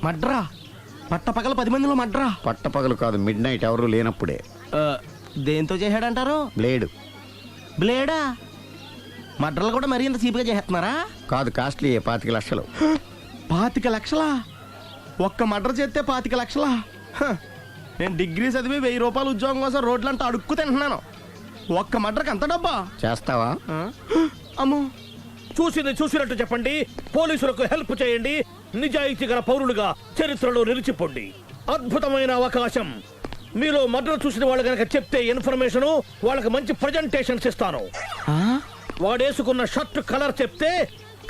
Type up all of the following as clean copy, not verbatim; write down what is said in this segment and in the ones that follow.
మడ్రా పట్టపగల 10 మందిలో మడ్రా. పట్టపగలు కాదు, మిడ్ నైట్ ఎవరు లేనప్పుడే. దేంతో చేశాడంటారు? బ్లేడ్. బ్లేడా? మడ్రలు కూడా మరీ ఇంత చీప్గా చేస్తున్నారా? కాదు, కాస్ట్లీ 25 లక్షలు. 25 లక్షలా? ఒక్క మడ్ర చేస్తే 25 లక్షలా? నేను డిగ్రీ చదివి 1000 రూపాయలు ఉద్యోగం కోసం రోడ్లంతా అడుక్కు తింటున్నాను. ఒక్క మడ్రకి అంత డబ్బా? చేస్తావా? అమ్మో. చూసింది చూసినట్టు చెప్పండి, పోలీసులకు హెల్ప్ చేయండి, నిజాయితీ గల పౌరులుగా చరిత్రలో నిలిచిపోండి. అద్భుతమైన అవకాశం. మీలో మర్డర్ చూసిన వాళ్ళు కనుక చెప్తే ఇన్ఫర్మేషన్, వాళ్ళకి మంచి ప్రజెంటేషన్స్ ఇస్తాను. వాడేసుకున్న షర్ట్ కలర్ చెప్తే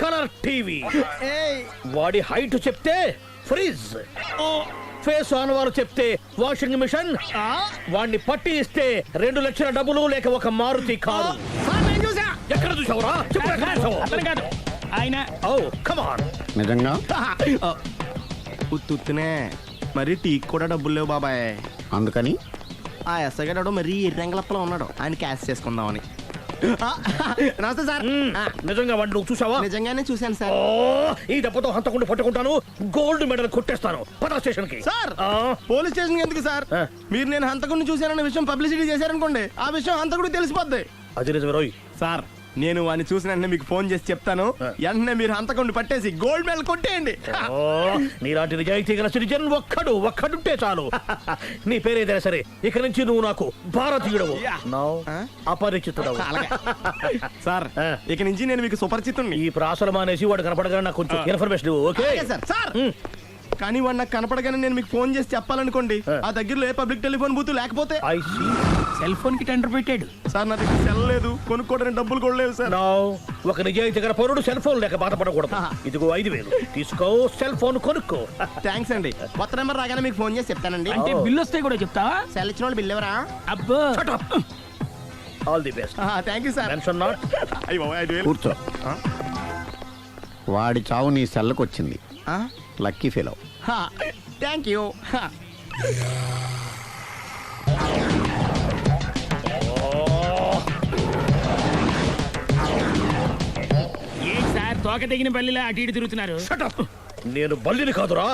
కలర్ టీవీ, వాడి హైట్ చెప్తే ఫ్రిజ్, ఫేస్ ఆన్ వారు చెప్తే వాషింగ్ మిషన్, వాడిని పట్టి ఇస్తే 2 లక్షల డబ్బులు లేక ఒక మారుతి కారు. ఎక్కడ చూసావురా? ఆయన నిజంగా ఉత్తునే మరి టీకి కూడా డబ్బులు లేవు బాబాయ్. అందుకని ఆ ఎస్ఐ గారు మరీ ఎర్రంగలప్పలో ఉన్నాడు, ఆయన క్యాష్ చేసుకుందామని. నమస్తే సార్. నిజంగా వాడిని నువ్వు చూసావా? నిజంగానే చూశాను సార్. ఈ దెబ్బతో హంతకుండా పట్టుకుంటాను, గోల్డ్ మెడల్ కొట్టేస్తాను. పటా స్టేషన్ కి. సార్ పోలీస్ స్టేషన్ ఎందుకు సార్? మీరు నేను హంతకుడిని చూశానన్న విషయం పబ్లిసిటీ చేశారనుకోండి, ఆ విషయం హంతకుడికి తెలిసిపోద్ది. అది నిజమే రోయ్. సార్ నేను వాడిని చూసిన వెంటనే మీకు ఫోన్ చేసి చెప్తాను, వెంటనే మీరు హంతకుడిని పట్టేసి గోల్డ్ మెడల్ కొట్టేయండి. నీలాంటి నిజాయితీ గల సిటిజన్ ఒక్కడుంటే చాలు. నీ పేరేదైనా సరే, ఇక నుంచి నువ్వు నాకు భారతీయుడవు, అపరిచితుడవు. సార్ ఇక నుంచి నేను మీకు సుపరిచితుడిని. ఈ ప్రాసలు మానేసి వాడు కనపడగానే నాకు కొంచెం ఇన్ఫర్మేషన్ ఇవ్వు. Okay sir. కానీ వాడు నాకు కనపడగానే నేను మీకు ఫోన్ చేసి చెప్పాలనుకోండి, ఆ దగ్గరలో ఏ పబ్లిక్ టెలిఫోన్ బూత్ లేకపోతే. సెల్ ఫోన్ కి టెండర్ పెట్టాడు సార్. నా దగ్గర సెల్ లేదు, కొనుక్కోవడానికి డబ్బులు కూడా లేవు సార్. ఒక నిజాయితీ గల పౌరుడు సెల్ ఫోన్ లేక బాధపడకూడదు. ఇదిగో 5000 తీసుకో, సెల్ ఫోన్ కొనుక్కో. థ్యాంక్స్ అండి. కొత్త నెంబర్ రాగానే మీకు ఫోన్ చేసి చెప్తానండి. అంటే బిల్ వస్తే కూడా చెప్తావా? సెల్ ఇచ్చిన వాళ్ళు బిల్ ఎవరా? అబ్బో. All the best. Thank you sir. Tension not. కూర్చో. వాడి చావు నీ సెల్లకు వచ్చింది. Lucky fellow. Thank you. ఏంటి సార్ తోక తెగిన బల్లిలా అటు ఇటు తిరుగుతున్నారు? నేను బల్లిని కాదురా,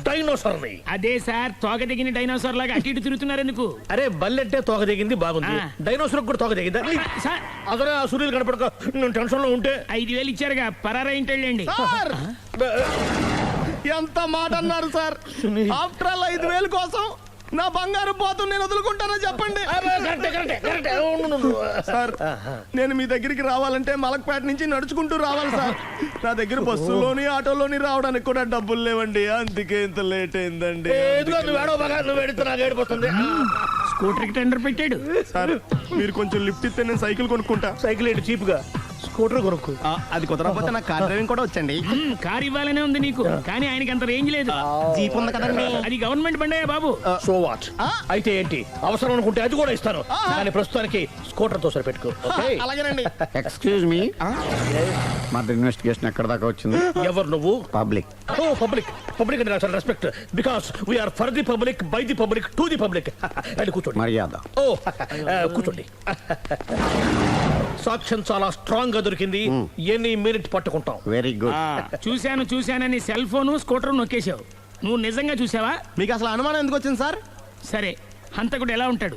డైనోసార్ని. అదే సార్ తోక తెగిన డైనోసార్ లాగా అటు ఇటు తిరుగుతున్నారు ఎందుకు? అరే బల్లెట్టే తోక దిగింది బాగుంది, డైనోసార్ కూడా తోక దిగిందా? సార్ అదరే ఆ సూర్యులు కనపడక నేను టెన్షన్ లో ఉంటే 5000 ఇచ్చారుగా, పరారా ఇంటండి. ఎంత మాట అన్నారు సార్? ఆఫ్టర్ ఆల్ 5000 కోసం నా బంగారు పోతు నేను వదులుకుంటానో చెప్పండి సార్. నేను మీ దగ్గరికి రావాలంటే మలక్పేట నుంచి నడుచుకుంటూ రావాలి సార్. నా దగ్గర బస్సులోని ఆటోలోని రావడానికి కూడా డబ్బులు లేవండి, అందుకే ఇంత లేట్ అయిందండి. స్కూటర్ కి టెండర్ పెట్టాడు సార్. మీరు కొంచెం లిఫ్ట్ ఇస్తే నేను సైకిల్ కొనుక్కుంటా. సైకిల్ ఏంటి చీప్ గా, స్కూటర్ కొనుక్కు. అది కుదరకపోతే నాకు కార్ డ్రైవింగ్ కూడా వచ్చండి. కార్ ఇవ్వాలనే ఉంది నీకు, కానీ ఆయనకి అంత రేంజ్ లేదు. జీప్ ఉంది కదండి. అది గవర్నమెంట్ బండే బాబు. So what? అయితే ఏంటి, అవసరం అనుకుంటే అది కూడా ఇస్తాను, కానీ ప్రస్తుతానికి స్కూటర్ తో సరిపెట్టుకో. అలాగేనండి. ఎక్స్క్యూజ్ మీ, మర్డర్ ఇన్వెస్టిగేషన్ ఎక్కడ దాకా వచ్చింది? ఎవరు నువ్వు? పబ్లిక్. ఓ పబ్లిక్. పబ్లిక్ అంటే నాకు respect, because we are for the public, by the public, to the public. అది కూర్చోండి. మర్యాద. ఓ కూర్చోండి. సాక్ష్యం చాలా స్ట్రాంగ్ గా దొరికింది, ఎన్ని మినిట్ పట్టుకుంటాం. Very good. చూశానని సెల్ ఫోన్ స్కూటర్ నొక్కేశావు. నువ్వు నిజంగా చూసావా? మీకు అసలు అనుమానం ఎందుకు వచ్చింది సార్? సరే, హంతకుడు ఎలా ఉంటాడు?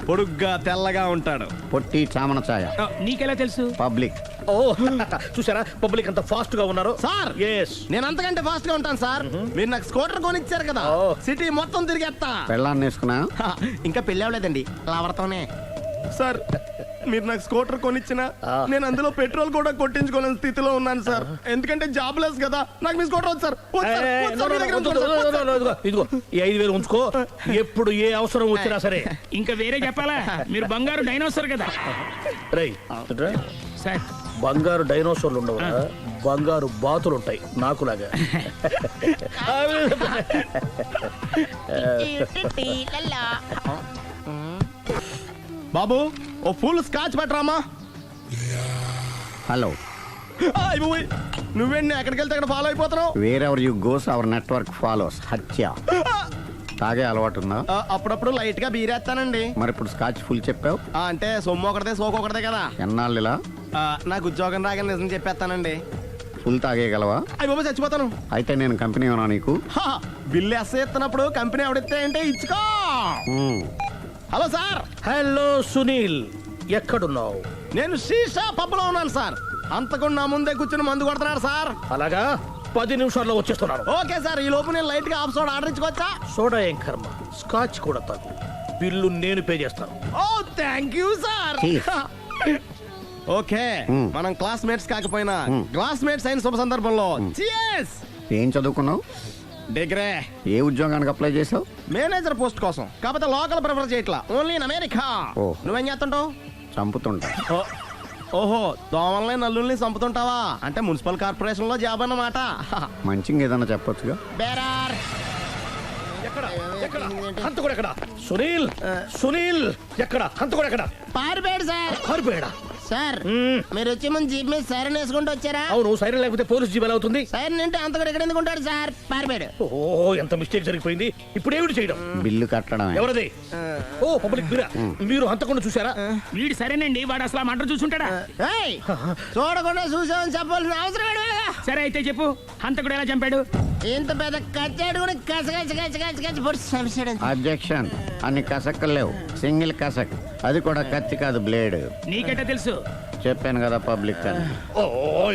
పొడుగ్గా తెల్లగా ఉంటాడు. పొట్టి చామన ఛాయ. నీకెలా తెలుసు? పబ్లిక్. ఓ చూసారా పబ్లిక్ అంత ఫాస్ట్ గా ఉన్నారు సార్. నేను అంతకంటే ఫాస్ట్ గా ఉంటాను సార్. మీరు నాకు స్కూటర్ కొనిచ్చారు కదా, సిటీ మొత్తం తిరిగేస్తా. పెళ్ళాన్ని వేసుకున్నా? ఇంకా పెళ్ళి అవ్వలేదండి, లావర్తోనే. సార్ మీరు నాకు స్కూటర్ కొనిచ్చినా నేను అందులో పెట్రోల్ కూడా కొట్టించుకోలేని స్థితిలో ఉన్నాను సార్. ఎందుకంటే జాబ్ లెస్ కదా, నాకు మీ స్కూటర్ వద్దు సార్. ఇదిగో ఈ 5000 ఉంచుకో, ఎప్పుడు ఏ అవసరం వచ్చినా సరే. ఇంకా వేరే చెప్పాలా? మీరు బంగారు డైనోసార్ కదా. రై సార్, బంగారు డైనోసార్లు ఉండవు, బంగారు బాతులు ఉంటాయి నాకులాగా. బాబు ఓ ఫుల్ స్కాచ్ పట్టరామా. హలో. నువ్వేంటి ఎక్కడికి వెళ్తే అక్కడ ఫాలో అయిపోతున్నావు? Wherever you goes our network follows. హత్య. తాగే అలవాటు ఉందా? అప్పుడప్పుడు లైట్ గా బీరేస్తానండి. మరి ఇప్పుడు స్కాచ్ ఫుల్ చెప్పావు అంటే సొమ్ము ఒకటిదే సోకు ఒకటిదే కదా. ఎన్నాళ్ళు ఇలా? నాకు ఉద్యోగం రాగానే నిజం చెప్పేస్తానండి. ఫుల్ తాగేయగలవా? అయ్యి బాబా చచ్చిపోతాను. అయితే నేను కంపెనీ ఉన్నా నీకు. హా, బిల్లు ఎస్ ఎత్తినప్పుడు కంపెనీ ఎవడితే అంటే ఇచ్చుకో. మ్మ్. హలో సార్, హలో సునీల్, ఎక్కడున్నావు? నేను శీషా పబ్లో ఉన్నాను సార్. అంతకుండా నా ముందే కూర్చుని మందు కొడుతున్నాడు సార్. అలాగా, 10 నిమిషాల్లో వచ్చేస్తున్నాను. ఓకే సార్, ఈ లోపు నేను లైట్ గా ఆఫ్ సోడా ఆర్డర్ ఇచ్చుకోవచ్చా? సోడా ఏం కర్మ, స్కాచ్ కూడా తాగు. బిల్లు నేను పే చేస్తాను. Oh thank you sir. Cheers. Okay, మ్మ్. మనం క్లాస్మేట్స్ కాకపోయినా క్లాస్మేట్స్ అయిన శుభ సందర్భంలో cheers. ఏం చదువుకున్నావు? డిగ్రీ ఏ ఉద్యోగానికి అప్లై చేసావు? మేనేజర్ పోస్ట్ కోసం, కాకపోతే లోకల్ ప్రిఫర్ చేయట్లా, ఓన్లీ ఇన్ అమెరికా. ఓ. నువ్వేం చేస్తుంటావు? చంపుతుంటా. ఓహో, దోమల్ని నల్లుల్ని చంపుతుంటావా? అంటే మున్సిపల్ కార్పొరేషన్ లో జాబ్ అన్నమాట. మంచిగా ఏదైనా చెప్పొచ్చుగా. బేరార్. ఎక్కడ ఎక్కడ హంతకుడు ఎక్కడ? సునీల్, సునీల్ ఎక్కడ? హంతకుడు ఎక్కడ? పారిపోయాడు సార్. పారిపోయాడా? సార్ మీరు వచ్చే ముందు జీప్ మీద సైరన్ వేసుకుంటూ వచ్చారా? అవును, సైరన్ లేకపోతే పోలీస్ జీబ్ ఎలా అవుతుంది? సైరన్ అంటే అంతకుడు ఎక్కడ ఎందుకు ఉంటాడు సార్? పారిపోయాడు. ఓ, ఎంత మిస్టేక్ జరిగిపోయింది. ఇప్పుడు ఏమిటి చేయడం? బిల్లు కట్టడమే. ఎవరది? ఓ, పబ్లిక్ మీరా? మీరు హంతకుండా చూసారా? వీడు సరేనండి, వాడు అసలు ఆ మంట చూసుంటాడా? ఏయ్, చూడకుండా చూసామని చెప్పాల్సిన అవసరం ఏంటి? సరే అయితే చెప్పు, హంతకుడు ఎలా చంపాడు? ఇంత పెద్ద కచ్చాడు కూడా కచ్చ పొడి సమస్య. అబ్జెక్షన్. అన్ని కసక్కలు లేవు, సింగిల్ కసక్. అది కూడా కత్తి కాదు, బ్లేడ్. నీకెట్టా తెలుసు? చెప్పాను కదా పబ్లిక్ అని. ఓ,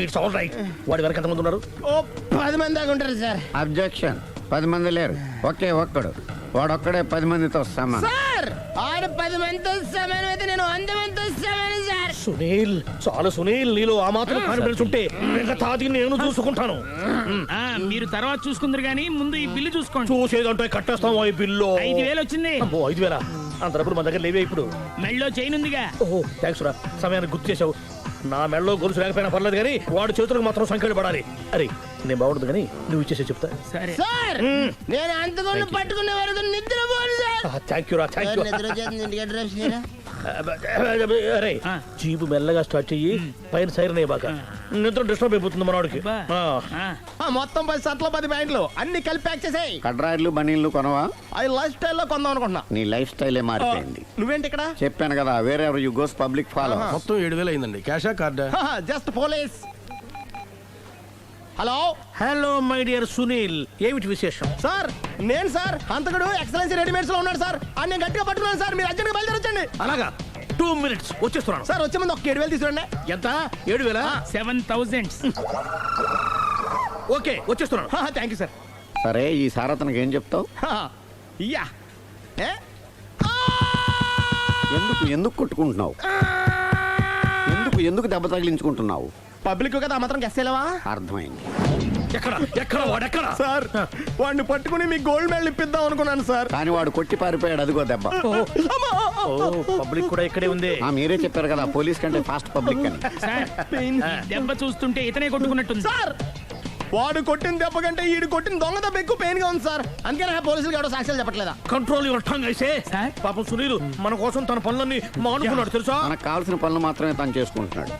ఇట్స్ ఆల్ రైట్. వాడి వరకు ఎంతమంది ఉన్నారు? ఓ 10 మంది దాకా ఉంటారు సార్. అబ్జెక్షన్. 10 మంది లేరు, ఒకే ఒక్కడు. వాడొక్కడే 10 మందితో సమానం. సార్ ఆడు 10 మందితో సమానం అయితే నేను 100 మందితో సమానం సార్. సునీల్, చాలు సునీల్, నీలో ఆ మాత్రం కాన్ఫిడెన్స్ ఉంటే తాది నేను చూసుకుంటాను. ఆ, మీరు తర్వాత చూసుకుందరు గానీ ముందు ఈ బిల్లు చూసుకోండి. చూసేదంటే కట్టేస్తాం ఈ బిల్లు. 5,000 వచ్చింది. అమ్మో, 5,000? అంత డబ్బులు మన దగ్గర లేవే ఇప్పుడు. మెళ్ళో చైన్ ఉందిగా. ఓహో, థ్యాంక్స్ రా, సమయానికి గుర్తు చేసావు. నా మెడలో గొలుసు లేకపోయినా పర్లేదు కానీ వాడి చేతులకు మాత్రం సంఖ్యలు పడాలి. అరే, నేను బాగుండదు కానీ నువ్వు ఇచ్చేసే చెప్తా. సరే సార్ నేను అంతకుండా పట్టుకునే వరకు నిద్రపోను సార్. థ్యాంక్ యూ రా, థ్యాంక్ యూ. నిద్ర వచ్చేస్తుంది, ఇంటికి అడ్రస్ చేయరా? అరే, ఆ. జీబు మెల్లగా స్టార్ట్ చెయ్యి, పైన సైరన్ అయ్యాక నిద్ర డిస్టర్బ్ అయిపోతుంది మనవాడికి. బా. ఆ. ఆ, మొత్తం 10 షర్ట్లు 10 ప్యాంట్లు అన్ని కలిపి ప్యాక్ చేసేయ్. కడ్రాయిలు బనీళ్ళు కొనవా? అవి లైఫ్ స్టైల్లో కొందాం అనుకుంటున్నా. నీ లైఫ్ స్టైలే మారిపోయింది. నువ్వేంటి ఇక్కడ? చెప్పాను కదా, వేరే ఎవరు యు గోస్ పబ్లిక్ ఫాలో. మొత్తం 7,000 అయిందండి. క్యాషా కార్డా? Just police. Hello hello my dear Sunil, ఏమిటి విశేషం? సార్, నేను సార్ అంతకుడు ఎక్సలెన్సీ రెడీమేడ్స్ లో ఉన్నాడు సార్. అన్ని గట్టిగా పట్టుకున్నాను సార్. మీరు అర్జెంట్గా బయలుదేరొచ్చండి. అలాగా, 2 minutes వచ్చేస్తున్నాను. సార్ వచ్చే ముందు ఒక 7,000 తీసుకురండి. ఎంత? 7,000? 7,000. ఓకే, వచ్చేస్తున్నాను. Thank you sir. సరే, ఈ సార్ అతనికి ఏం చెప్తావు? యా ఏ? ఎందుకు ఎందుకు కొట్టుకుంటున్నావు? ఎందుకు దెబ్బ తగిలించుకుంటున్నావు? పబ్లిక్ కదా ఆ మాత్రం గెస్సేలేవా? అర్థమైంది. ఎక్కడ ఎక్కడ వాడెక్కడ? సార్ వాడిని పట్టుకుని మీకు గోల్డ్ మెడల్ ఇప్పిద్దాం అనుకున్నాను సార్. కానీ వాడు కొట్టి పారిపోయాడు, అదిగో దెబ్బ. ఓ, పబ్లిక్ కూడా ఇక్కడే ఉంది. మీరే చెప్పారు కదా, పోలీస్ కంటే ఫాస్ట్ పబ్లిక్ అని. సార్, ఈ దెబ్బ చూస్తుంటే ఇతనే కొట్టుకున్నట్టుంది. సార్ వాడు కొట్టిన దెబ్బ కంటే ఈడు కొట్టిన దొంగ దెబ్బ ఎక్కువ పెయిన్ గా ఉంది సార్. అందుకే నా పోలీసులు ఎవడో సాక్ష్యాలు చెప్పట్లేదా? కంట్రోల్ యువర్ టంగ్ అయితే. సార్? పాపం సునీల్ మన కోసం తన పనులన్నీ మానుకున్నాడు తెలుసా? మనకు కావాల్సిన పనులు మాత్రమే తను చేసుకుంటున్నాడు.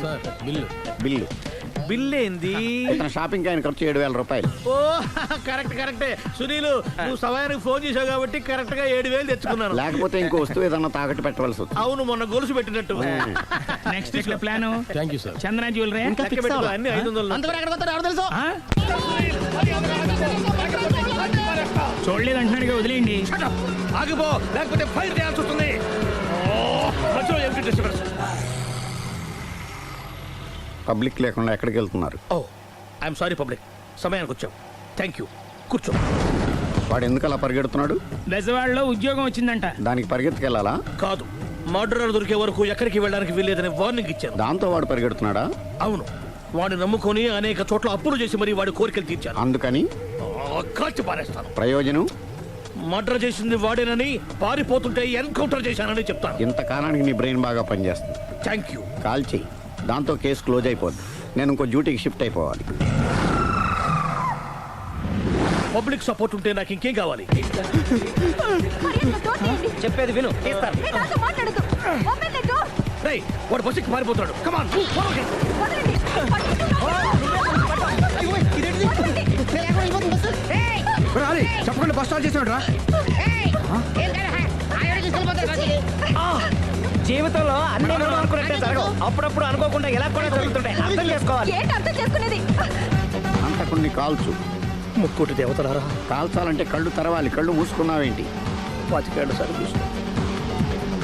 Sir bill. బిల్లు బిల్ ఏంది? ఇతను షాపింగ్ ఆయన ఖర్చు 7,000 రూపాయలు. ఓ, కరెక్టే సునీల్, నువ్వు సమయానికి ఫోన్ చేసావు కాబట్టి కరెక్ట్ గా 7,000 తెచ్చుకున్నాను. లేకపోతే ఇంకో వస్తువు ఏదన్నా తాకట్టు పెట్టవలసి వస్తుంది. అవును, మొన్న గొలుసు పెట్టినట్టు. నెక్స్ట్ వీక్ లో plan thank you sir. Chandana jewellery. లెక్క పెట్టుకో, అన్ని 500. అంతవరకు ఎక్కడ పోతారు ఎవరు తెలుసు? చూడలేదు అంటున్నాడుగా, వదిలేయండి. ఆగిపో, లేకపోతే ఫైర్ చేయాల్సి వస్తుంది. మధ్యలో ఏమిటి డిస్టర్బెన్స్? పబ్లిక్ లేకుండా ఎక్కడికి వెళ్తున్నారు? ఓ, ఐఎమ్ సారీ పబ్లిక్, సమయానికి వచ్చావు. థ్యాంక్ యూ, కూర్చో. వాడు ఎందుకు అలా పరిగెడుతున్నాడు? బెజవాడలో ఉద్యోగం వచ్చిందంట. దానికి పరిగెత్తుకెళ్ళాలా? కాదు, మర్డరర్ దొరికే వరకు ఎక్కడికి వెళ్ళడానికి వీల్లేదని వార్నింగ్ ఇచ్చాను. దాంతో వాడు పరిగెడుతున్నాడా? అవును, వాడిని నమ్ముకొని అనేక చోట్ల అప్పులు చేసి మరి వాడి కోరికలు తీర్చాను. అందుకని కాల్చి పారేస్తాను. ప్రయోజనం? మర్డర్ చేసింది వాడేనని, పారిపోతుంటే ఎన్కౌంటర్ చేశానని చెప్తాను. ఇంతకాలానికి నీ బ్రెయిన్ బాగా పనిచేస్తుంది. Thank you. కాల్ చెయ్యి, దాంతో కేసు క్లోజ్ అయిపోద్ది. నేను ఇంకో డ్యూటీకి షిఫ్ట్ అయిపోవాలి. పబ్లిక్ సపోర్ట్ ఉంటే నాకు ఇంకేం కావాలి? చెప్పేది విను. రేయ్, వాడు బస్సుకి పారిపోతున్నాడు. కమాన్, చెప్పకుండా బస్ స్టార్ట్ చేసాడు రా. జీవితంలో అన్ని మనం అనుకున్నట్టే జరగవు. అప్పుడప్పుడు అనుకోకుండా ఎలా కూడా జరుగుతుంటాయి. అర్థం చేసుకోవాలి. ఏంటి అర్థం చేసుకునేది? అంతకుణ్ణి కాల్చు. ముక్కోటి దేవతలారా, కాల్చాలంటే కళ్ళు తెరవాలి. కళ్ళు మూసుకున్నావేంటి? 25 సార్లు చూసిన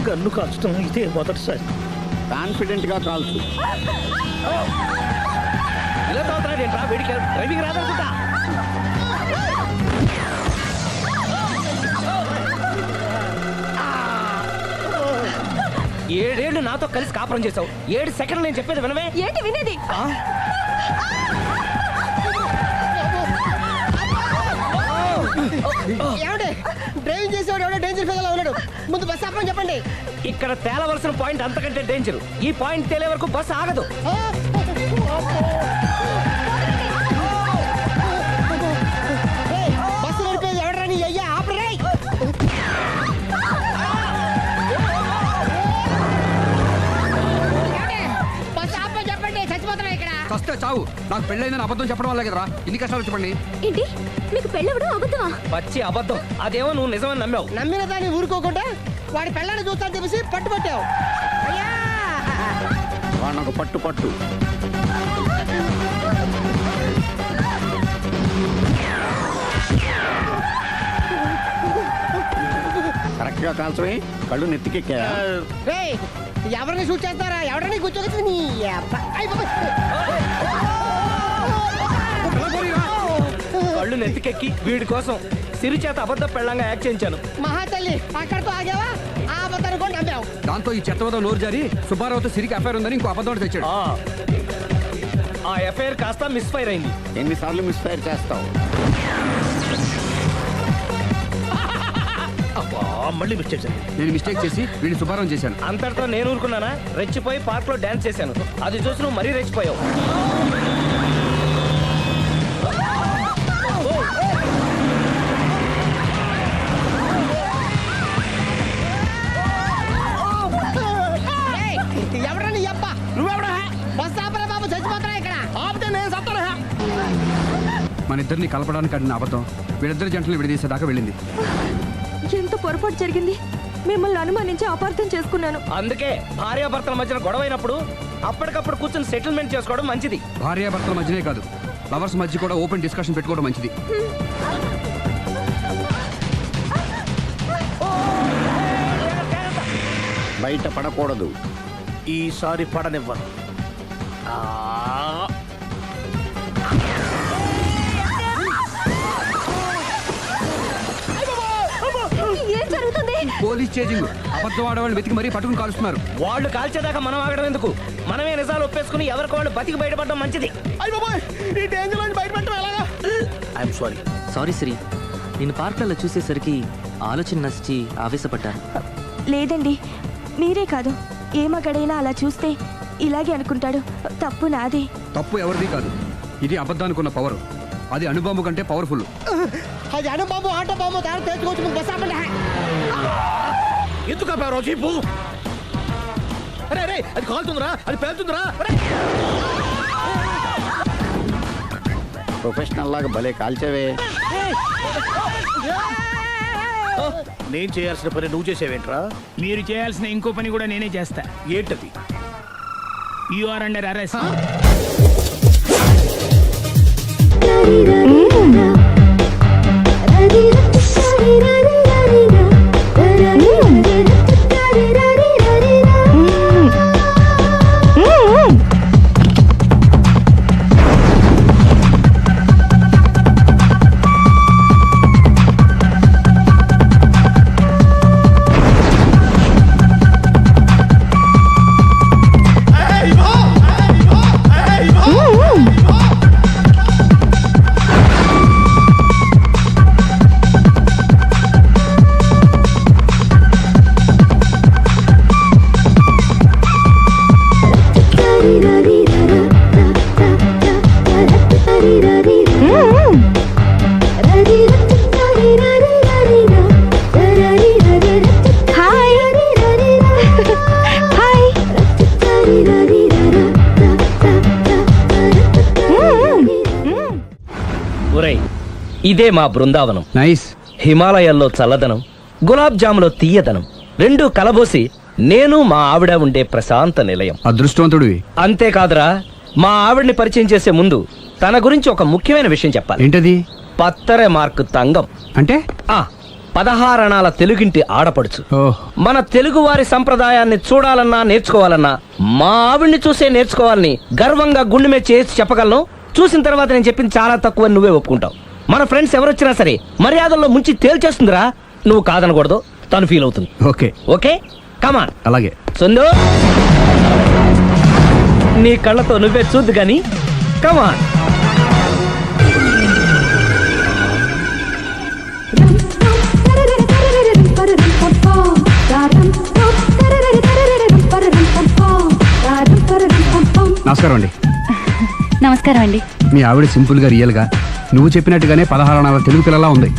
గన్ను కాల్చడం ఇదే మొదటిసారి. కాన్ఫిడెంట్ గా కాల్చు. ఇలా తోతున్నాడు ఏంట్రా? వీడికి డ్రైవింగ్ రాదనుకుంటా. ఏడేళ్లు నాతో కలిసి కాపురం చేసావు. 7 సెకండ్లు నేను చెప్పేది వినవే. ఏంటి వినేది? డ్రైవింగ్ చేసేవాడు ఎవడో డేంజర్ ఫీల్ ఉన్నాడు. ముందు బస్ ఆపమని చెప్పండి. ఇక్కడ తేలవలసిన పాయింట్ అంతకంటే డేంజర్. ఈ పాయింట్ తేలే వరకు బస్సు ఆగదు. బస్సు నడిపేది ఎవడరా? నీ అయ్యా ఆపరే. బస్ ఆపమని చెప్పండి. చచ్చిపోతున్నా ఇక్కడ. వస్తే చావు. నాకు పెళ్ళైందని అబద్ధం చెప్పడం వల్ల కదరా ఇన్ని కష్టాలు చెప్పండి. ఏంటి మీకు పెళ్ళవడం అబద్ధమా? పచ్చి అబద్ధం. అదేమో నువ్వు నిజమని నమ్మావు. నమ్మిన దాన్ని ఊరుకోకుండా వాడి పెళ్ళాన్ని చూస్తాను చెప్పేసి పట్టుబట్టావు. అయ్యా వాడినొక పట్టు పట్టు. కరెక్ట్ గా కాల్చవే. కళ్ళు నెత్తికెక్కా. రేయ్, ఎవరిని షూట్ చేస్తారా? ఎవరిని కూర్చోవచ్చు. నీ అబ్బా. అయ్ బాబోయ్. కళ్ళు నెత్తికెక్కి వీడి కోసం సిరి చేత అబద్ధ పెళ్ళంగా యాక్ట్ చేయించాను. మహాతల్లి అక్కడితో ఆగావా? ఆ అబద్ధాన్ని కూడా నమ్మావు. దాంతో ఈ చెత్తవదో నోరు జారి సుబ్బారావుతో సిరికి అఫైర్ ఉందని ఇంకో అబద్ధం తెచ్చాడు. ఆ ఎఫ్ఐఆర్ కాస్త మిస్ఫైర్ అయింది. ఎన్నిసార్లు మిస్ఫైర్ చేస్తావు? అబ్బా, మళ్ళీ మిస్టేక్ జరిగింది. నేను మిస్టేక్ చేసి వీడిని సుబ్బారావు చేశాను. అంతటితో నేను ఊరుకున్నానా? రెచ్చిపోయి పార్క్ లో డాన్స్ చేశాను. అది చూసి నువ్వు మరీ రెచ్చిపోయావు. ఏయ్, ఎవరా నీ అబ్బా? నువ్వెవడా? బస్ ఆపరా బాబు, చచ్చిపోతున్నా ఇక్కడ. ఆపితే నేను సత్తానా? మన ఇద్దరిని కలపడానికి ఆడిన అబద్ధం వీళ్ళిద్దరి జంటలు విడదీసేదాకా వెళ్ళింది. ఎంత పొరపాటు జరిగింది. మిమ్మల్ని అనుమానించి అపార్థం చేసుకున్నాను. అందుకే భార్యాభర్తల మధ్యన గొడవైనప్పుడు అప్పటికప్పుడు కూర్చొని సెటిల్మెంట్ చేసుకోవడం మంచిది. భార్యాభర్తల మధ్యనే కాదు, లవర్స్ మధ్య కూడా ఓపెన్ డిస్కషన్ పెట్టుకోవడం మంచిది. బయట పడకూడదు. ఈసారి పడనివ్వను. ఏం జరుగుతుంది? Police chasing. అబద్ధం ఆడవాళ్ళు వెతికి మరీ పట్టుకుని కాలుస్తున్నారు. వాళ్ళు కాల్చేదాకా మనం ఆగడం ఎందుకు? మనమే నిజాలు ఒప్పేసుకుని ఎవరికి వాళ్ళు బతికి బయటపడడం మంచిది. అయ్య బాబోయ్, ఈ డేంజర్ నుంచి బయటపడటం ఎలాగా? I'm sorry. సారీ శ్రీ, నేను పార్కులలో చూసేసరికి ఆలోచన నచ్చి ఆవేశపడ్డాను. లేదండి, మీరే కాదు, ఏ మగాడైనా అలా చూస్తే ఇలాగే అనుకుంటాడు. తప్పు నాదే. తప్పు ఎవరిది కాదు. ఇది అబద్ధానికి పవర్. అది అణుబాంబు కంటే పవర్ఫుల్. అది అను బాబు, ఆటో బాబు, దారి తెచ్చుకోవచ్చు. ముందు బస్ ఆపండి. ఎందుకు ఆపావు జీపు? అరే అరే, అది కాలుతుందిరా, అది పేలుతుందిరా. ప్రొఫెషనల్ లాగా భలే కాల్చవే. నేను చేయాల్సిన పని నువ్వు చేసేవేంట్రా? మీరు చేయాల్సిన ఇంకో పని కూడా నేనే చేస్తా. ఏంటది? You are under arrest. ఇదే మా బృందావనం. నైస్. హిమాలయాల్లో చల్లదనం, గులాబ్ జాములో తీయదనం, రెండు కలబోసి నేను మా ఆవిడ ఉండే ప్రశాంత నిలయం. అదృష్టవంతుడివి. అంతేకాదురా, మా ఆవిడ్ని పరిచయం చేసే ముందు తన గురించి ఒక ముఖ్యమైన విషయం చెప్పాలి. ఏంటది? పత్తరె మార్కు తంగం అంటే 16 అణాల తెలుగింటి ఆడపడుచు. ఓహ్, మన తెలుగు వారి సంప్రదాయాన్ని చూడాలన్నా నేర్చుకోవాలన్నా మా ఆవిడ్ని చూసే నేర్చుకోవాలని గర్వంగా గుండె మీద చేసి చెప్పగలను. చూసిన తర్వాత నేను చెప్పింది చాలా తక్కువ నువ్వే ఒప్పుకుంటావు. మన ఫ్రెండ్స్ ఎవరొచ్చినా సరే మర్యాదల్లో ముంచి తేల్చేస్తుందిరా. నువ్వు కాదనకూడదు, తను ఫీల్ అవుతుంది. Okay okay come on. అలాగే. సుందు, నీ కళ్ళతో నువ్వే చూద్దు గాని కమాన్. నమస్కారం అండి. నమస్కారం అండి. మీ ఆవిడ సింపుల్ గా రియల్ గా నువ్వు చెప్పినట్టుగానే 16 అణాల తెలుగు పిల్లలా ఉంది.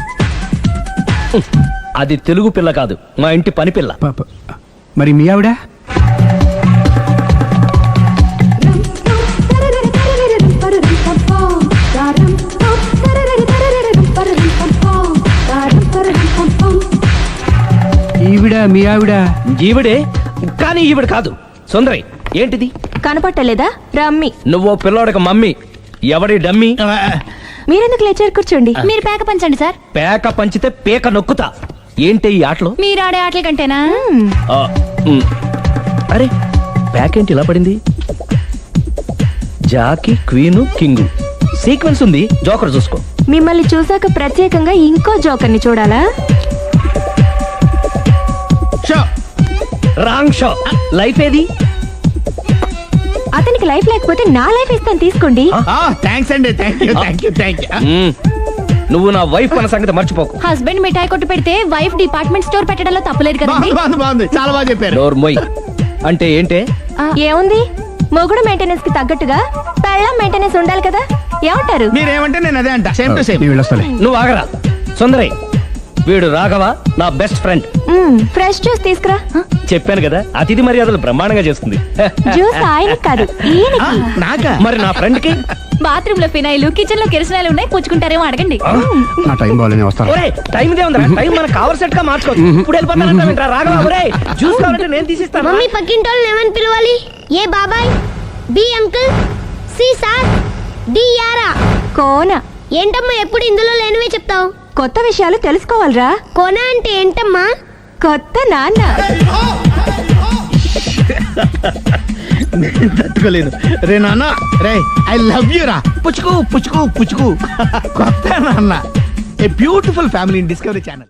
అది తెలుగు పిల్ల కాదు, మా ఇంటి పని పిల్ల. మరి మీ ఆవిడ? ఈవిడ మీ ఆవిడ? ఈవిడే, కానీ ఈవిడ కాదు. సుందరి, ఏంటిది కనపట్టలేదా? రమ్మి. నువ్వు పిల్లోడక మమ్మీ. ఎవడి డమ్మీ? మీరెందుకు లేచారు? కూర్చోండి. మీరు పేక పంచండి సార్. పేక పంచితే పేక నొక్కుతా. ఏంటి ఈ ఆటలు? మీరు ఆడే ఆటల కంటేనా? అరే, పేక ఏంటి ఇలా పడింది? జాకి, క్వీను, కింగు సీక్వెన్స్ ఉంది. జోకర్ చూసుకో. మిమ్మల్ని చూసాక ప్రత్యేకంగా ఇంకో జోకర్ని చూడాలా? Wrong show. లైఫ్ ఏది? అతనికి లైఫ్ లేకపోతే నా లైఫ్ ఇస్తాను, తీసుకోండి. థ్యాంక్స్ అండి. Thank you. నువ్వు నా వైఫ్ అన్న సంగతి మర్చిపోకు. హస్బెండ్ మిఠాయి కొట్టు పెడితే వైఫ్ డిపార్ట్మెంట్ స్టోర్ పెట్టడంలో తప్పలేదు కదండి. బాగుంది, చాలా బాగా చెప్పారు. డోర్ మొయ్. అంటే ఏంటే? ఏముంది, మొగుడు మెయింటెనెన్స్ కి తగ్గట్టుగా పెళ్ళాం మెయింటెనెన్స్ ఉండాలి కదా. ఏమంటారు? మీరేమంటే నేను అదే అంట. Same to same. నేను వెళ్ళొస్తాలే. నువ్వు ఆగరా. సుందరి, వీడు రాఘవ, నా బెస్ట్ ఫ్రెండ్. ఫ్రెష్ జ్యూస్ తీసుకురా. చెప్పాను కదా, అతిథి మర్యాదలు బ్రహ్మాండంగా చేస్తుంది. జ్యూస్ ఆయనకి కాదు, ఈయనకి. నాకా? మరి నా ఫ్రెండ్ కి? బాత్రూమ్ లో ఫినాయిల్, కిచెన్ లో కిరసనాయిలు ఉన్నాయి, పుచ్చుకుంటారేమో అడగండి. నా టైం బాగాలేని వస్తాను. ఒరే, టైం ఇదే ఉందిరా. టైం మన కవర్ సెట్ గా మార్చుకోవచ్చు. ఇప్పుడు వెళ్ళిపోతానంటా రాఘవ. ఒరే, జ్యూస్ కావాలంటే నేను తీసిస్తాను. మమ్మీ, పక్కింటోళ్ళని ఏమని పిలవాలి? ఏ బాబాయ్, B uncle, C sir, D యారా. కోన. ఏంటమ్మా ఎప్పుడు ఇందులో లేనివే చెప్తావు? కొత్త విషయాలు తెలుసుకోవాలిరా. కోన అంటే ఏంటమ్మా? కొత్త నాన్న. తట్టుకోలేదు రే నాన్న. రే, ఐ లవ్ యూ రా. పుచ్చుకు పుచ్చుకు పుచ్చుకు. కొత్త నాన్న. A beautiful family in discovery channel.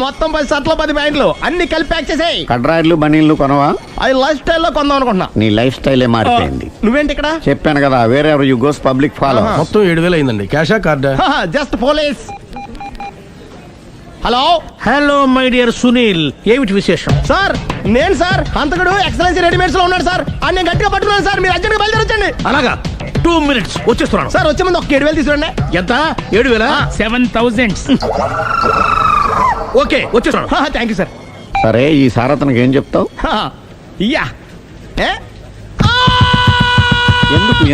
మొత్తం 10 షర్ట్లు 10 ప్యాంట్లు అన్ని కలిపి ప్యాక్ చేసేయ్. కడ్రాయిలు బనీళ్లు కొనవా? అది లైఫ్ స్టైల్లో కొందాం అనుకుంటున్నా. నీ లైఫ్ స్టైలే మారిపోయింది. నువ్వేంటి ఇక్కడ? చెప్పాను కదా, వేరే యు గోస్ పబ్లిక్ ఫాలో. మొత్తం 7,000 అయిందండి. క్యాషా కార్డా? Just police. Hello hello my dear Sunil, ఏమిటి విశేషం? సార్, నేను సార్ హంతకుడు ఎక్సలెన్సీ రెడీమేడ్స్ లో ఉన్నాడు సార్. అని నేను గట్టిగా పట్టుకున్నాను సార్. మీరు అర్జెంట్గా బయలుదేరొచ్చండి. అలాగా, 2 minutes వచ్చేస్తున్నాను. సార్, వచ్చే ముందు ఒక 7,000 తీసుకోండి. ఎంత? 7,000? 7,000. ఓకే, వచ్చేస్తున్నాను. Thank you sir. సరే, ఈ సారతనకి ఏం చెప్తావు? ఇయ్యా.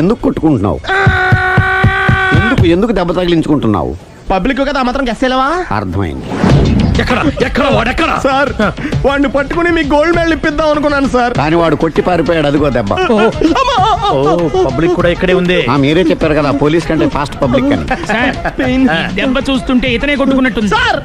ఎందుకు కొట్టుకుంటున్నావు? ఎందుకు దెబ్బ తగిలించుకుంటున్నావు? పబ్లిక్ కదా, మాత్రం గెస్సేలేవా? అర్థమైంది. ఎక్కడ వాడెక్కడ? సార్, వాడిని పట్టుకుని మీ గోల్డ్ మెడల్ ఇప్పిద్దాం అనుకున్నాను సార్. కానీ వాడు కొట్టి పారిపోయాడు. అదిగో దెబ్బ. పబ్లిక్ కూడా ఇక్కడే ఉంది. మీరే చెప్పారు కదా, పోలీస్ కంటే ఫాస్ట్ పబ్లిక్ అని. సార్, ఈ దెబ్బ చూస్తుంటే ఇతనే కొట్టుకున్నట్టుంది. సార్,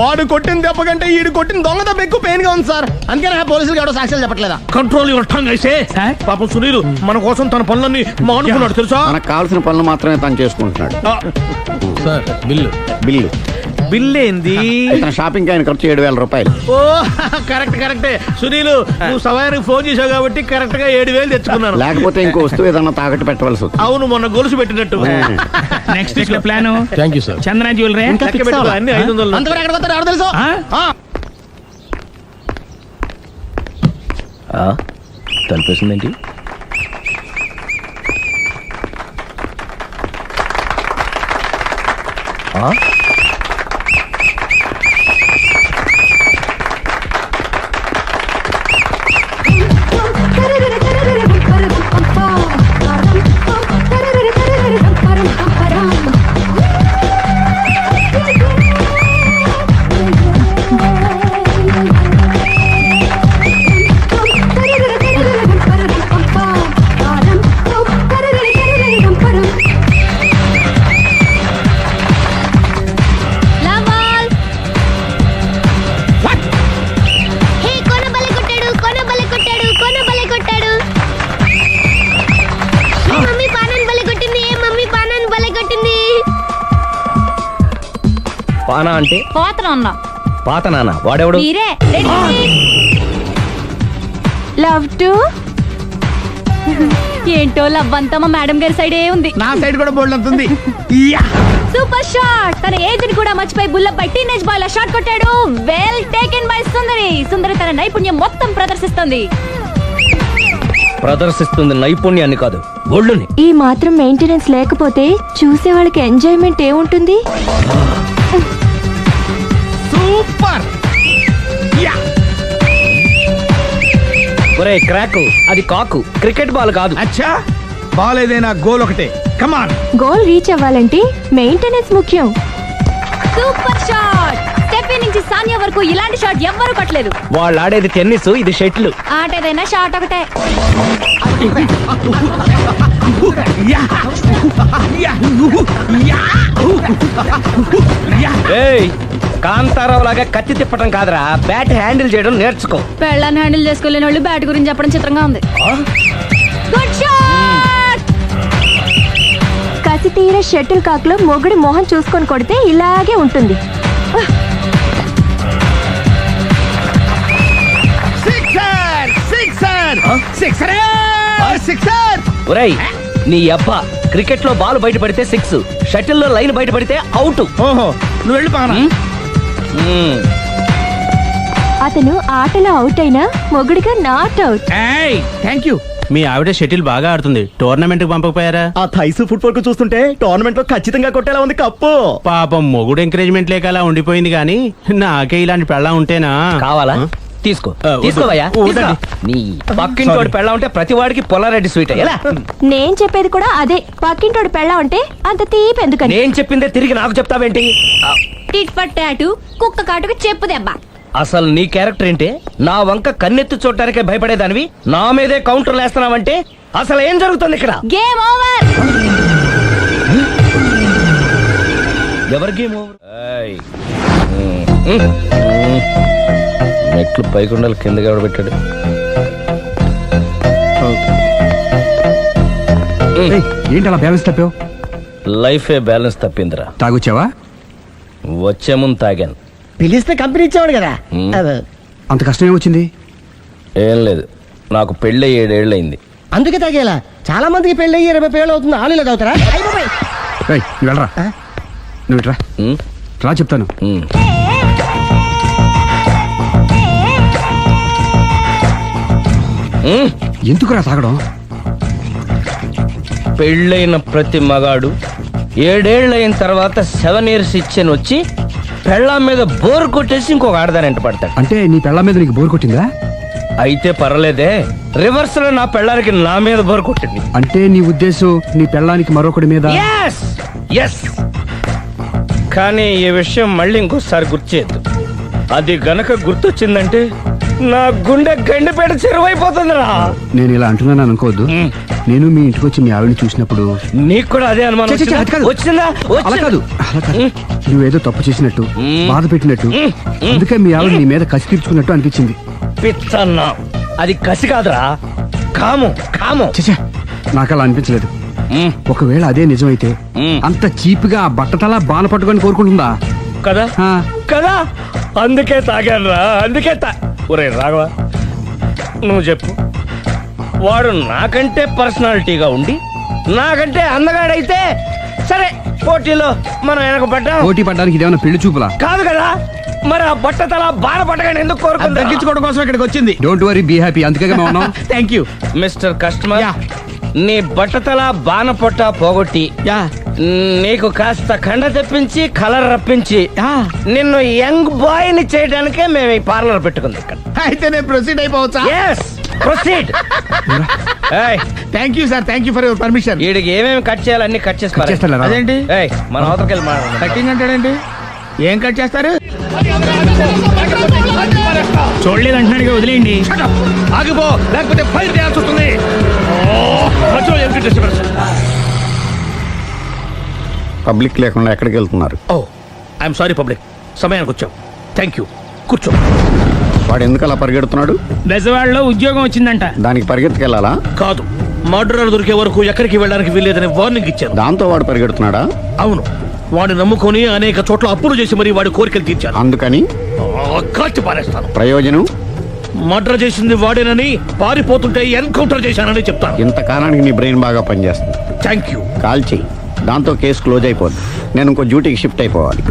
వాడు కొట్టిన దెబ్బ కంటే ఈడు కొట్టిన దొంగ దెబ్బ ఎక్కువ పెయిన్ గా ఉంది సార్. అందుకని పోలీసులు ఎవడో సాక్ష్యాలు చెప్పట్లేదా? కంట్రోల్ యువర్ టంగ్ అయితే. సార్? పాపం సునీల్ మన కోసం తన పనులన్నీ మానుకున్నాడు తెలుసా? మనకు కావాల్సిన పనులు మాత్రమే తను చేసుకుంటున్నాడు. Sir, bill. బిల్లు బిల్ ఏంది? తన షాపింగ్ ఆయన ఖర్చు 7,000 రూపాయలు. ఓ, కరెక్టే. సునీల్, నువ్వు సమయానికి ఫోన్ చేసావు కాబట్టి కరెక్ట్ గా 7,000 తెచ్చుకున్నాను. లేకపోతే ఇంకో వస్తువు ఏదన్నా తాకట్టు పెట్టవలసి వస్తుంది. అవును, మొన్న గొలుసు పెట్టినట్టు. నెక్స్ట్ వీక్ లో plan thank you sir. Chandana jewellery. లెక్క పెట్టుకో, అన్ని 500. అంతవరకు ఎక్కడ పోతారు ఎవరు తెలుసు? తలిపేసిందేంటి? పానా అంటే పోతన ఉన్నా పాత నాన్న వాడెవడు? మీరే లవ్ టు ఏంటో లవ్ అంతా మా మేడం గారి సైడే ఉంది. నా సైడ్ కూడా బోల్డ్ అంతుంది. Super shot. తన ఏజ్ ని కూడా మర్చిపోయి బుల్లపై టీనేజ్ బాయ్ లా షాట్ కొట్టాడు. Well taken by Sundari. Sundari తన నైపుణ్యం మొత్తం ప్రదర్శిస్తుంది. ప్రదర్శిస్తుంది నైపుణ్యాన్ని కాదు, ఒళ్ళుని. ఈ మాత్రం మెయింటెనెన్స్ లేకపోతే చూసే వాళ్ళకి ఎంజాయ్మెంట్ ఏముంటుంది? సూపర్. ఒరే క్రాకు, అది కాకు, క్రికెట్ బాల్ కాదు. అచ్చా, బాల్ ఏదైనా గోల్ ఒకటే. కమాన్. గోల్ రీచ్ అవ్వాలంటే మెయింటెనెన్స్ ముఖ్యం. Super shot. స్టెఫీ నుంచి సానియా వరకు ఇలాంటి షాట్ ఎవ్వరూ కొట్టలేదు. వాళ్ళు ఆడేది టెన్నిస్, ఇది షటిల్. ఆట ఏదైనా షాట్ ఒకటే. ఏయ్, కాంతారావు లాగా కత్తి తిప్పటం కాదురా, బ్యాట్ హ్యాండిల్ చేయడం నేర్చుకో. పెళ్ళాన్ని హ్యాండిల్ చేసుకోలేని వాళ్ళు బ్యాట్ గురించి చెప్పడం చిత్రంగా ఉంది. Good shot. కసి తీర షటిల్ కాక్ లో మొగుడి మొహం చూసుకొని కొడితే ఇలాగే ఉంటుంది. ఒరేయ్, నీ అబ్బా, క్రికెట్ లో బాల్ బయట పడితే 6, షటిల్ లో లైన్ బయట పడితే అవుట్. ఓహో, నువ్వు వెళ్ళి పానా. అతను ఆటలో అవుట్ అయినా మొగుడిగా నాట్ అవుట్. Thank you. మీ ఆవిడ షటిల్ బాగా ఆడుతుంది, టోర్నమెంట్ కి పంపకపోయారా? ఆ థైస్ ఫుట్బాల్ కు చూస్తుంటే టోర్నమెంట్ లో ఖచ్చితంగా కొట్టేలా ఉంది కప్పు. పాపం మొగుడు ఎంకరేజ్మెంట్ లేక అలా ఉండిపోయింది గానీ నాకే ఇలాంటి పెళ్ళ ఉంటేనా. కావాలా? తీసుకో, వద్దు. తీసుకోవయ్యా. వద్దండి. నీ పక్కింటోడి పెళ్ళ ఉంటే ప్రతి వాడికి పొలారెడ్డి స్వీట్. ఎలా? నేను చెప్పేది కూడా అదే. పక్కింటోడు పెళ్ళా ఉంటే అంత తీపి ఎందుకని? నేను చెప్పిందే తిరిగి నాకు చెప్తావేంటి? టిట్ ఫర్ టాటూ, కుక్క కాటుకు చెప్పు దెబ్బ. అసలు నీ క్యారెక్టర్ ఏంటి? నా వంక కన్నెత్తి చూడటానికే భయపడేదానివి నా మీదే కౌంటర్లు వేస్తున్నావంటే అసలు ఏం జరుగుతుంది ఇక్కడ? Game over. ఎవరి గేమ్ ఓవర్? మెట్లు పైకుండలు కిందకి ఎవడ పెట్టాడు? ఏంటి అలా బ్యాలెన్స్ తప్పావు? లైఫే బ్యాలెన్స్ తప్పిందిరా. తాగొచ్చావా? వచ్చే ముందు తాగాను. పిలిస్తే కంపెనీ ఇచ్చేవాడు కదా. అంత కష్టం ఏమొచ్చింది? ఏం లేదు, నాకు పెళ్ళి 7 ఏళ్ళు అయింది. అందుకే తాగేలా. చాలా మందికి పెళ్ళి 20 ఏళ్ళు అవుతుంది. ఆలు ఇలా తాగుతారా? రేయ్, నువ్వు వెళ్ళరా. నువ్వు ఇట్రా రా, చెప్తాను. ఎందుకురా తాగడం? పెళ్ళైన ప్రతి మగాడు 7 ఏళ్ళు అయిన తర్వాత 7 ఇయర్స్ ఇచ్చాను వచ్చి పెళ్ళాం మీద బోర్ కొట్టేసి ఇంకొక ఆడదాని పడతాడు. అంటే నీ పెళ్ళ మీద నీకు బోర్ కొట్టిందా? అయితే పర్లేదే, రివర్స్ లో నా పెళ్ళానికి నా మీద బోర్ కొట్టింది. అంటే నీ ఉద్దేశం నీ పెళ్ళానికి మరొకటి మీద? ఎస్. కానీ ఈ విషయం మళ్ళీ ఇంకోసారి గుర్తు చేయద్దు. అది గనక గుర్తొచ్చిందంటే నా గుండె గండిపేట చెరువైపోతుందిరా. నేను ఇలా అంటున్నాను అనుకోవద్దు. నేను మీ ఇంటికి వచ్చి మీ ఆవిడని చూసినప్పుడు నీకు కూడా అదే అనుమానం ఛీ, ఛీ, అది కాదు. వచ్చిందా? అలా కాదు, అలా కాదు. నువ్వేదో తప్పు చేసినట్టు, బాధ పెట్టినట్టు, అందుకే మీ ఆవిడ నీ మీద కసి తీర్చుకున్నట్టు అనిపించింది. పిచ్చన్నా, అది కసి కాదురా, కామం. చచ్చా, నాకు అలా అనిపించలేదు. ఒకవేళ అదే నిజమైతే అంత చీప్ గా బట్టతలా బాన పట్టుకొని కోరుకుంటుందా? కదా కదా, అందుకే తాగాను రా, అందుకే ఒరే రాఘవ, నువ్వు చెప్పు. వాడు నాకంటే పర్సనాలిటీగా ఉండి నాకంటే అందగాడైతే సరే, పోటీలో మనం వెనకబడ్డా. పోటీ పడ్డానికి ఇదేమన్నా పెళ్లి చూపులా? కాదు కదా, మరి ఆ బట్టతల బాన పట్టగానే ఎందుకు కోరుకుంది? తగ్గించుకోవడం కోసం ఇక్కడికి వచ్చింది. Don't worry, be happy. అందుకే మేము ఉన్నాం. Thank you mister customer. నీ బట్టతల బాన పొట్ట పోగొట్టి నీకు కాస్త కండ తెప్పించి కలర్ రప్పించి నిన్ను యంగ్ బాయ్ ని చేయడానికే మేము ఈ పార్లర్ పెట్టుకుంది ఇక్కడ. అయితే నేను ప్రొసీడ్ అయిపోవచ్చా? Proceed. Thank you sir, thank you for your permission. వీడికి ఏమేమి కట్ చేయాలి అన్ని కట్ చేసి చేస్తారా? అదేంటి మన అవతలకి వెళ్ళి మాట్లాడదాం. కటింగ్ అంటాడండి? ఏం కట్ చేస్తారు? చూడలేదు అంటున్నాడు, వదిలేయండి. ఆగిపో, లేకపోతే ఫైర్ చేయాల్సి వస్తుంది. పబ్లిక్ లేకుండా ఎక్కడికి వెళ్తున్నారు? ఐఎమ్ సారీ పబ్లిక్, సమయానికి వచ్చాం. థ్యాంక్ యూ, కూర్చో. వాడు ఎందుకు అలా పరిగెడుతున్నాడు? బెజవాడలో ఉద్యోగం వచ్చిందంట. దానికి పరిగెత్తుకెళ్ళాలా? కాదు, మర్డరర్ దొరికే వరకు ఎక్కడికి వెళ్ళడానికి వీల్లేదని వార్నింగ్ ఇచ్చాను. దాంతో వాడు పరిగెడుతున్నాడా? అవును, వాడిని నమ్ముకొని అనేక చోట్ల అప్పులు చేసి మరి వాడి కోరికలు తీర్చాను. అందుకని కాల్చి పారేస్తాను. ప్రయోజనం? మర్డర్ చేసింది వాడేనని, పారిపోతుంటే ఎన్కౌంటర్ చేశానని చెప్తాను. ఇంతకాలానికి నీ బ్రెయిన్ బాగా పనిచేస్తుంది. Thank you. కాల్ చెయ్యి, దాంతో కేసు క్లోజ్ అయిపోద్ది. నేను ఇంకో డ్యూటీకి షిఫ్ట్ అయిపోవాలి.